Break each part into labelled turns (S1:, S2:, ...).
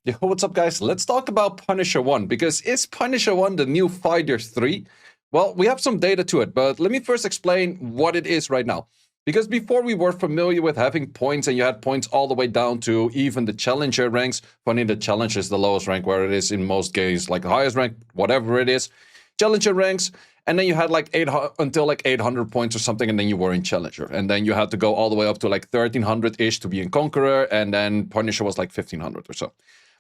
S1: Yo, what's up, guys? Let's talk about Punisher 1, because is Punisher 1 the new Fighter 3? Well, we have some data to it, but let me first explain what it is right now. Because before we were familiar with having points, and you had points all the way down to even the Challenger ranks. Funny, the Challenger is the lowest rank, where it is in most games, like the highest rank, whatever it is. Challenger ranks, and then you had like 800 until like 800 points or something, and then you were in Challenger. And then you had to go all the way up to like 1300-ish to be in Conqueror, and then Punisher was like 1500 or so.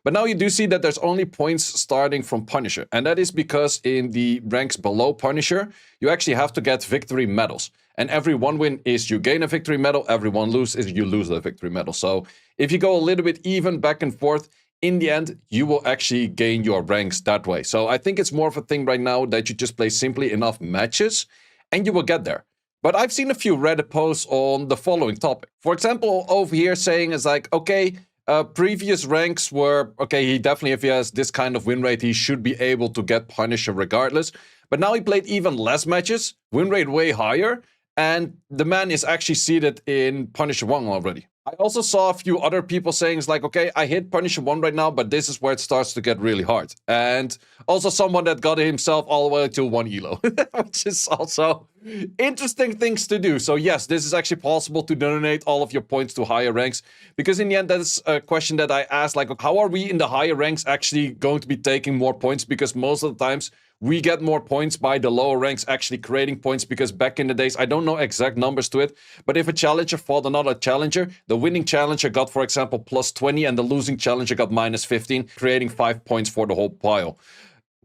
S1: But now you do see that there's only points starting from Punisher. And that is because in the ranks below Punisher, you actually have to get victory medals. And every one win is you gain a victory medal, every one lose is you lose a victory medal. So if you go a little bit even back and forth, in the end, you will actually gain your ranks that way. So I think it's more of a thing right now that you just play simply enough matches and you will get there. But I've seen a few Reddit posts on the following topic. For example, over here saying is like, okay, previous ranks were, okay, he definitely, if he has this kind of win rate, he should be able to get Punisher regardless. But now he played even less matches, win rate way higher, and the man is actually seated in Punisher 1 already. I also saw a few other people saying it's like, okay, I hit Punisher 1 right now, but this is where it starts to get really hard. And also someone that got himself all the way to 1 elo, which is also interesting things to do. So yes, this is actually possible to donate all of your points to higher ranks, because in the end, that's a question that I asked, like, how are we in the higher ranks actually going to be taking more points? Because most of the times we get more points by the lower ranks actually creating points, because back in the days, I don't know exact numbers to it, but if a challenger fought another challenger, the winning challenger got, for example, plus 20, and the losing challenger got minus 15, creating 5 points for the whole pile.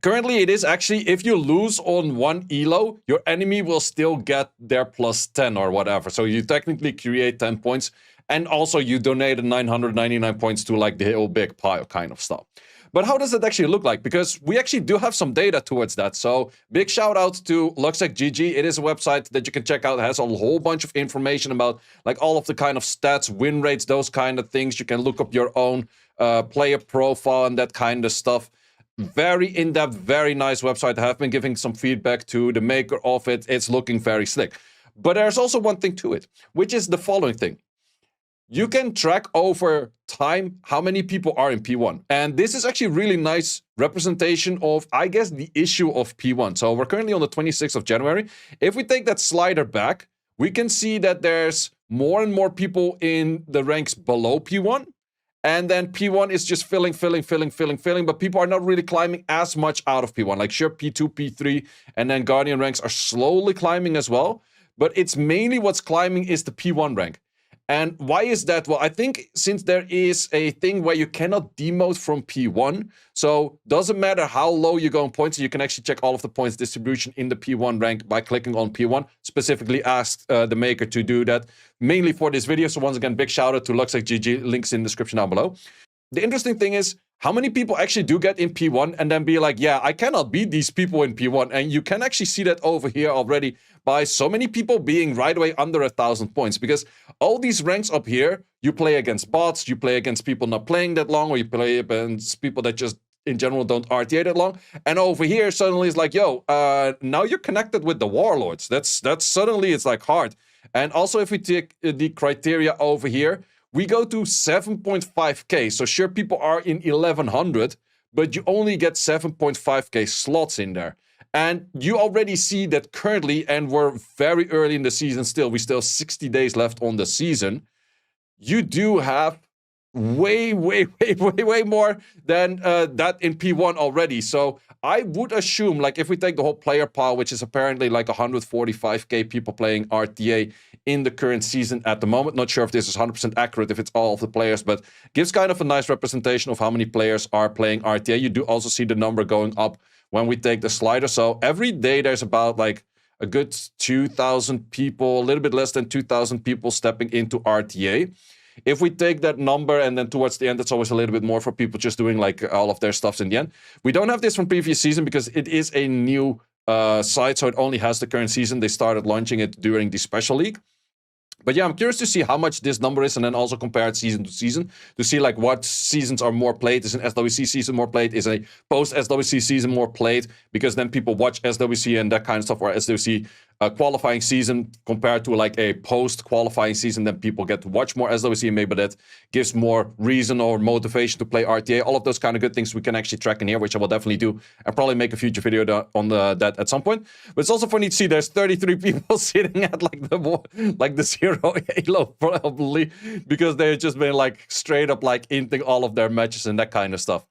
S1: Currently, it is actually, if you lose on 1 elo, your enemy will still get their plus 10 or whatever. So you technically create 10 points, and also you donated 999 points to like the whole big pile kind of stuff. But how does it actually look like? Because we actually do have some data towards that. So big shout out to Luxec.gg. It is a website that you can check out. It has a whole bunch of information about like all of the kind of stats, win rates, those kind of things. You can look up your own player profile and that kind of stuff. Very in-depth, very nice website. I have been giving some feedback to the maker of it. It's looking very slick. But there's also one thing to it, which is the following thing. You can track over time how many people are in P1. And this is actually a really nice representation of, I guess, the issue of P1. So we're currently on the 26th of January. If we take that slider back, we can see that there's more and more people in the ranks below P1. And then P1 is just filling, but people are not really climbing as much out of P1. Like sure, P2, P3, and then Guardian ranks are slowly climbing as well. But it's mainly what's climbing is the P1 rank. And why is that? Well, I think since there is a thing where you cannot demote from P1, so doesn't matter how low you go in points, you can actually check all of the points distribution in the P1 rank by clicking on P1. Specifically asked the maker to do that, mainly for this video. So once again, big shout out to Luxec.gg, links in the description down below. The interesting thing is, how many people actually do get in P1 and then be like, yeah, I cannot beat these people in P1. And you can actually see that over here already by so many people being right away under 1,000 points. Because all these ranks up here, you play against bots, you play against people not playing that long, or you play against people that just in general don't RTA that long. And over here, suddenly it's like, yo, now you're connected with the warlords. That's suddenly it's like hard. And also if we take the criteria over here, we go to 7.5k. So sure, people are in 1100, but you only get 7.5k slots in there. And you already see that currently, and we're very early in the season still, we still have 60 days left on the season, you do have way more than that in P1 already. So I would assume, like, if we take the whole player pile, which is apparently like 145k people playing RTA in the current season at the moment. Not sure if this is 100% accurate, if it's all of the players, but gives kind of a nice representation of how many players are playing RTA. You do also see the number going up when we take the slider. So every day there's about like a good 2,000 people, a little bit less than 2,000 people stepping into RTA. If we take that number and then towards the end, it's always a little bit more for people just doing like all of their stuffs in the end. We don't have this from previous season because it is a new site, so it only has the current season. They started launching it during the special league. But yeah, I'm curious to see how much this number is and then also compare it season to season to see like what seasons are more played. Is an SWC season more played? Is a post-SWC season more played? Because then people watch SWC and that kind of stuff, or SWC qualifying season compared to like a post-qualifying season, then people get to watch more SWC. Maybe that gives more reason or motivation to play RTA. All of those kind of good things we can actually track in here, which I will definitely do, and probably make a future video on that at some point. But it's also funny to see there's 33 people sitting at like the 0 Halo, probably because they've just been like straight up like inting all of their matches and that kind of stuff.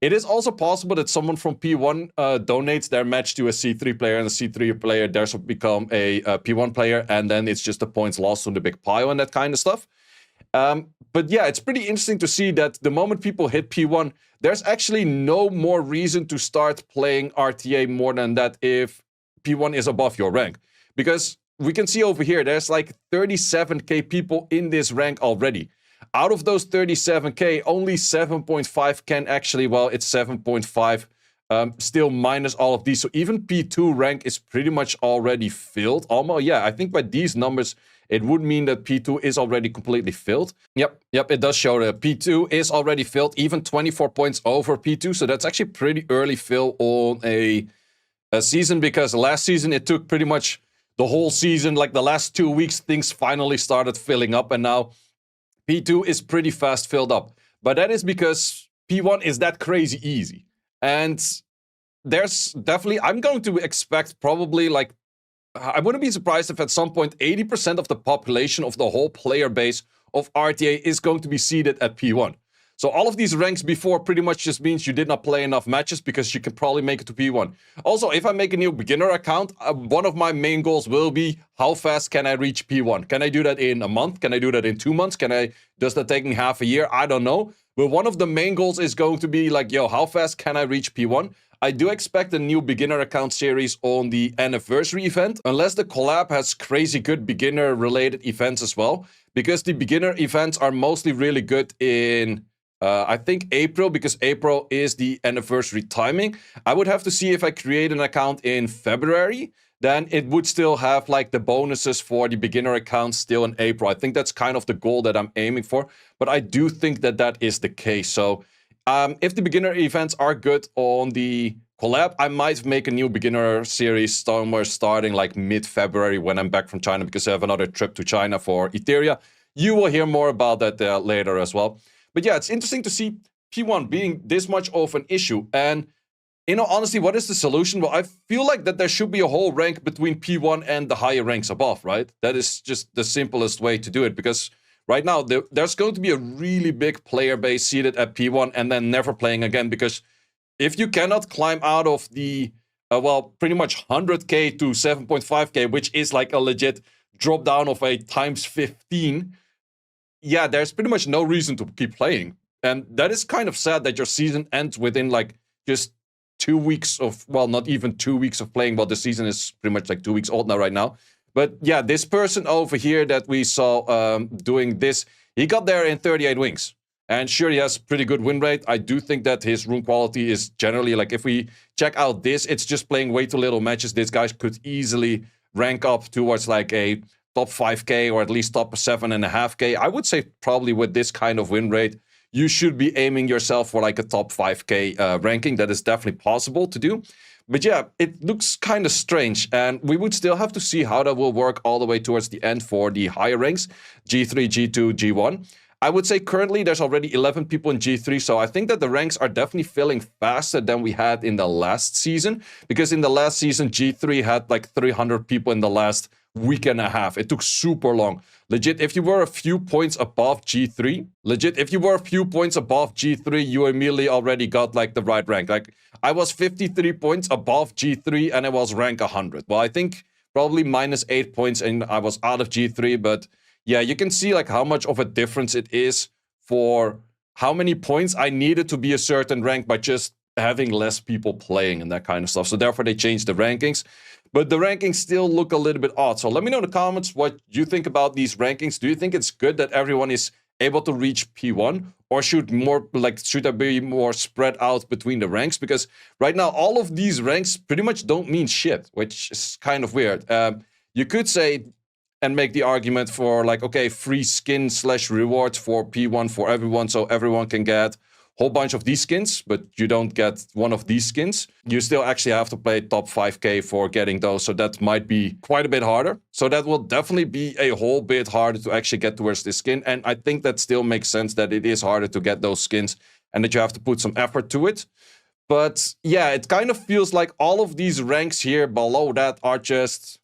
S1: It is also possible that someone from P1 donates their match to a C3 player, and the C3 player dares to become a P1 player, and then it's just the points lost on the big pile and that kind of stuff. But yeah, it's pretty interesting to see that the moment people hit P1, there's actually no more reason to start playing RTA more than that if P1 is above your rank. Because we can see over here, there's like 37k people in this rank already. Out of those 37k, only 7.5 can actually, well, it's 7.5, still minus all of these. So even P2 rank is pretty much already filled. Almost, yeah, I think by these numbers, it would mean that P2 is already completely filled. Yep, it does show that P2 is already filled, even 24 points over P2. So that's actually pretty early fill on a season, because last season it took pretty much the whole season, like the last 2 weeks, things finally started filling up, and now P2 is pretty fast filled up. But that is because P1 is that crazy easy. And there's definitely, I'm going to expect probably like, I wouldn't be surprised if at some point 80% of the population of the whole player base of RTA is going to be seated at P1. So all of these ranks before pretty much just means you did not play enough matches, because you can probably make it to P1. Also, if I make a new beginner account, one of my main goals will be how fast can I reach P1? Can I do that in a month? Can I do that in 2 months? Does that take me half a year? I don't know. But one of the main goals is going to be like, yo, how fast can I reach P1? I do expect a new beginner account series on the anniversary event, unless the collab has crazy good beginner related events as well, because the beginner events are mostly really good in I think April, because April is the anniversary timing. I would have to see if I create an account in February, then it would still have like the bonuses for the beginner account still in April. I think that's kind of the goal that I'm aiming for, but I do think that that is the case. So if the beginner events are good on the collab, I might make a new beginner series somewhere starting like mid-February when I'm back from China, because I have another trip to China for Etheria. You will hear more about that later as well. But yeah, it's interesting to see P1 being this much of an issue. And, you know, honestly, what is the solution? Well, I feel like that there should be a whole rank between P1 and the higher ranks above, right? That is just the simplest way to do it, because right now there's going to be a really big player base seated at P1 and then never playing again, because if you cannot climb out of the, well, pretty much 100k to 7.5k, which is like a legit drop down of a times 15, yeah, there's pretty much no reason to keep playing. And that is kind of sad that your season ends within like just 2 weeks of, well, not even 2 weeks of playing. Well, the season is pretty much like 2 weeks old now right now. But yeah, this person over here that we saw doing this, he got there in 38 wings. And sure, he has pretty good win rate. I do think that his rune quality is generally, like, if we check out this, it's just playing way too little matches. This guy could easily rank up towards like a top 5k or at least top 7.5k. I would say probably with this kind of win rate, you should be aiming yourself for like a top 5k ranking. That is definitely possible to do. But yeah, it looks kind of strange, and we would still have to see how that will work all the way towards the end for the higher ranks, G3, G2, G1. I would say currently there's already 11 people in G3, so I think that the ranks are definitely filling faster than we had in the last season, because in the last season, G3 had like 300 people in the last week and a half. It took super long. Legit, if you were a few points above G3, you immediately already got like the right rank. Like, I was 53 points above G3 and I was rank 100. Well, I think probably minus 8 points and I was out of G3, but yeah, you can see like how much of a difference it is for how many points I needed to be a certain rank by just having less people playing and that kind of stuff. So therefore they changed the rankings. But the rankings still look a little bit odd. So let me know in the comments what you think about these rankings. Do you think it's good that everyone is able to reach P1? Or should there be more spread out between the ranks? Because right now, all of these ranks pretty much don't mean shit, which is kind of weird. You could say and make the argument for like, okay, free skin / rewards for P1 for everyone, so everyone can get whole bunch of these skins, but you don't get one of these skins. You still actually have to play top 5k for getting those, so that might be quite a bit harder. So that will definitely be a whole bit harder to actually get towards this skin, and I think that still makes sense that it is harder to get those skins and that you have to put some effort to it. But yeah, it kind of feels like all of these ranks here below that are just...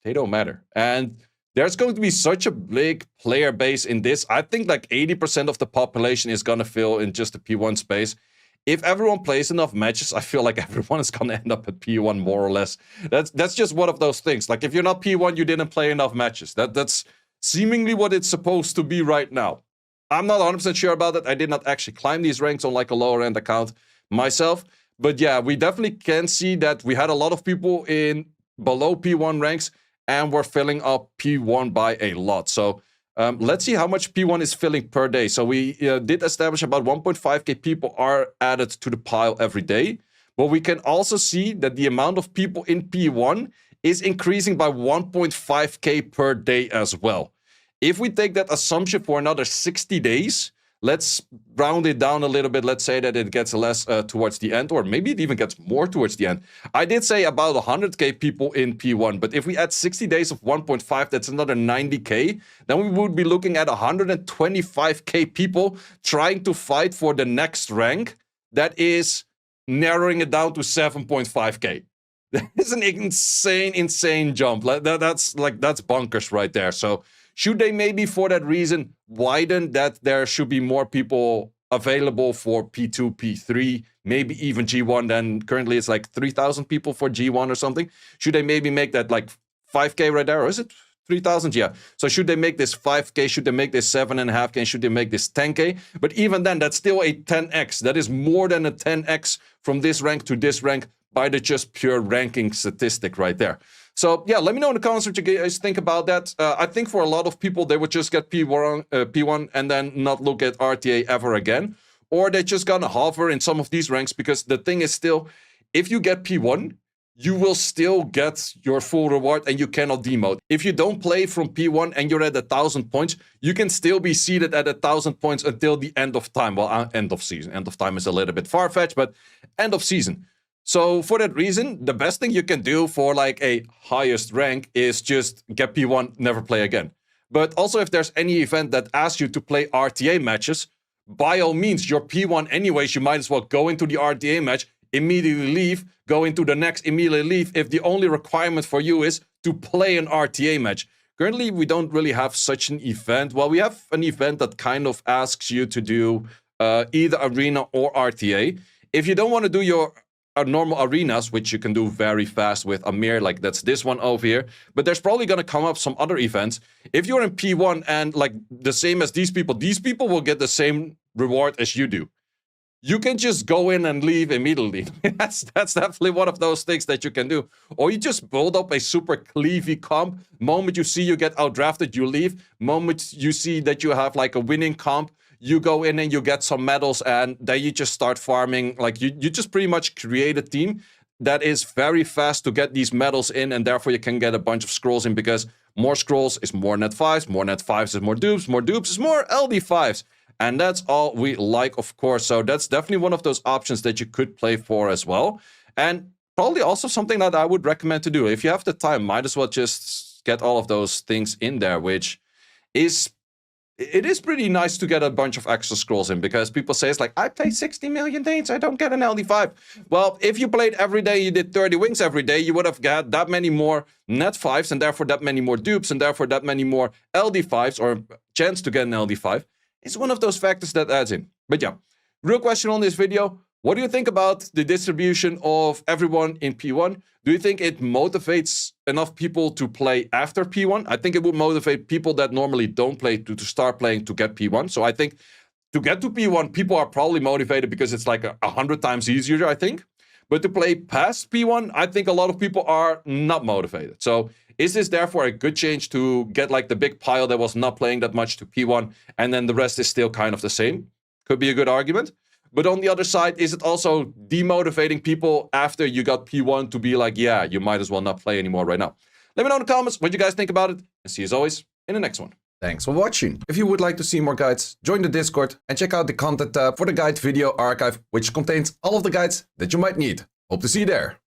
S1: they don't matter. And there's going to be such a big player base in this. I think like 80% of the population is going to fill in just the P1 space. If everyone plays enough matches, I feel like everyone is going to end up at P1 more or less. That's just one of those things. Like if you're not P1, you didn't play enough matches. That's seemingly what it's supposed to be right now. I'm not 100% sure about that. I did not actually climb these ranks on like a lower end account myself. But yeah, we definitely can see that we had a lot of people in below P1 ranks and we're filling up P1 by a lot. So let's see how much P1 is filling per day. So we did establish about 1.5k people are added to the pile every day. But we can also see that the amount of people in P1 is increasing by 1.5k per day as well. If we take that assumption for another 60 days, let's round it down a little bit. Let's say that it gets less towards the end, or maybe it even gets more towards the end. I did say about 100k people in P1, but if we add 60 days of 1.5, that's another 90k. Then we would be looking at 125k people trying to fight for the next rank. That is narrowing it down to 7.5k. That is an insane jump. That's bonkers right there. So should they maybe for that reason widen that there should be more people available for P2, P3, maybe even G1 than currently it's like 3,000 people for G1 or something? Should they maybe make that like 5k right there, or is it 3,000? Yeah. So should they make this 5k? Should they make this 7.5k? Should they make this 10k? But even then, that's still a 10x. That is more than a 10x from this rank to this rank by the just pure ranking statistic right there. So yeah, let me know in the comments what you guys think about that. I think for a lot of people, they would just get P1 and then not look at RTA ever again. Or they're just gonna hover in some of these ranks, because the thing is still, if you get P1, you will still get your full reward and you cannot demote. If you don't play from P1 and you're at 1,000 points, you can still be seated at 1,000 points until the end of time. Well, end of season. End of time is a little bit far-fetched, but end of season. So for that reason, the best thing you can do for like a highest rank is just get P1, never play again. But also if there's any event that asks you to play RTA matches, by all means, you're P1 anyways, you might as well go into the RTA match, immediately leave, go into the next, immediately leave, if the only requirement for you is to play an RTA match. Currently, we don't really have such an event. Well, we have an event that kind of asks you to do either arena or RTA. If you don't want to do your normal arenas, which you can do very fast with Amir, like that's this one over here, but there's probably going to come up some other events. If you're in P1 and like the same as these people will get the same reward as you do. You can just go in and leave immediately. That's definitely one of those things that you can do. Or you just build up a super cleavy comp. Moment you see you get outdrafted, you leave. Moment you see that you have like a winning comp, you go in and you get some medals, and then you just start farming. Like you just pretty much create a team that is very fast to get these medals in, and therefore you can get a bunch of scrolls in, because more scrolls is more net 5s, more net 5s is more dupes is more LD5s. And that's all we like, of course. So that's definitely one of those options that you could play for as well. And probably also something that I would recommend to do. If you have the time, might as well just get all of those things in there, which is... it is pretty nice to get a bunch of extra scrolls in, because people say it's like, I played 60 million days, I don't get an LD5. Well, if you played every day, you did 30 wings every day, you would have got that many more net 5s, and therefore that many more dupes, and therefore that many more LD5s, or chance to get an LD5. It's one of those factors that adds in. But yeah, real question on this video. What do you think about the distribution of everyone in P1? Do you think it motivates enough people to play after P1? I think it would motivate people that normally don't play to start playing to get P1. So I think to get to P1, people are probably motivated because it's like 100 times easier, I think. But to play past P1, I think a lot of people are not motivated. So is this therefore a good change to get like the big pile that was not playing that much to P1, and then the rest is still kind of the same? Could be a good argument. But on the other side, is it also demotivating people after you got P1 to be like, yeah, you might as well not play anymore right now? Let me know in the comments what you guys think about it, and see you as always in the next one. Thanks for watching. If you would like to see more guides, join the Discord and check out the content tab for the guide video archive, which contains all of the guides that you might need. Hope to see you there.